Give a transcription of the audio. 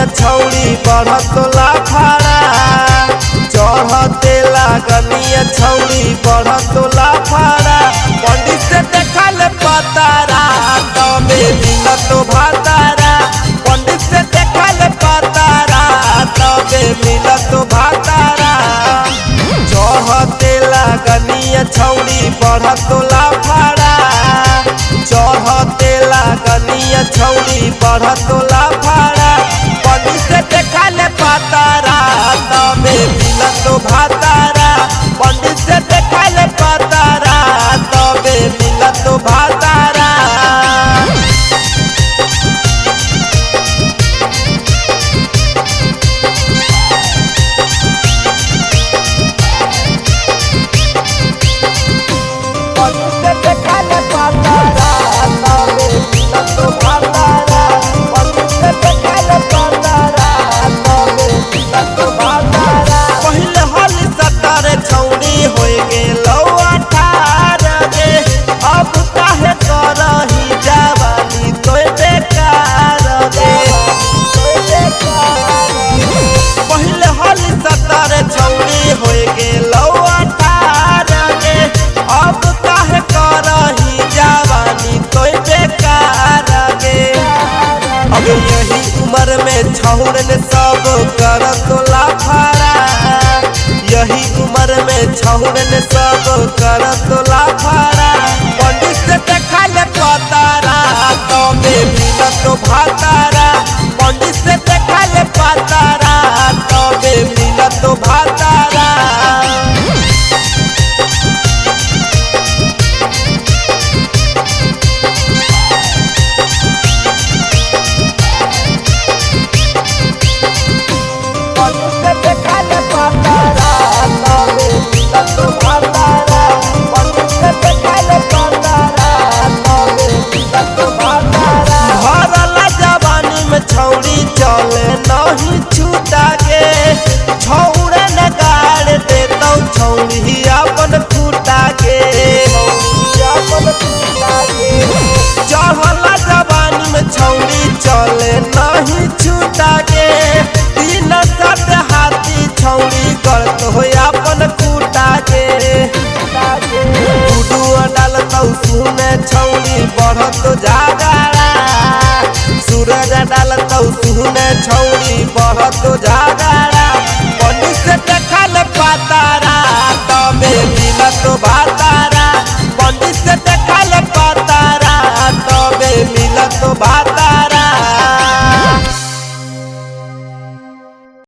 लगनिया छौड़ी बढ़त लाफाड़ा चढ़ते लगनिया छौड़ी बढ़त लाफाड़ा पंडित से देखल पतारा तबे मिलत भातारा पंडित से देखल पतारा तबे मिलत भातारा चढ़ते लगनिया छौड़ी बढ़त लाफाड़ा चढ़ते लगनिया छौड़ी बढ़त लाफाड़ा पंडित से देखल पतारा तबे मिलत भातारा पंडित से देखल पतारा तबे मिलत भातारा। यही उम्र में छौड़न सब करत लाफाड़ा यही उम्र में छौड़न सब करत लाफाड़ा पंडित से देखल पतारा तबे मिलत भातारा पंडित से देखल पतारा तबे मिलत भातारा। चले नहीं छूटा के छौड़ा नगाड़ देतौ छौड़ी अपन फूटा के चढ़ला जवानी में छौड़ी चले नहीं छूटा के तीन सट हाथी छौड़ी करत हो अपन फूटा के गुडू डालतौ सुने छौड़ी बढ़त जागाड़ा सूरज डालतौ सुने छौड़ी बढ़त जागाड़ा।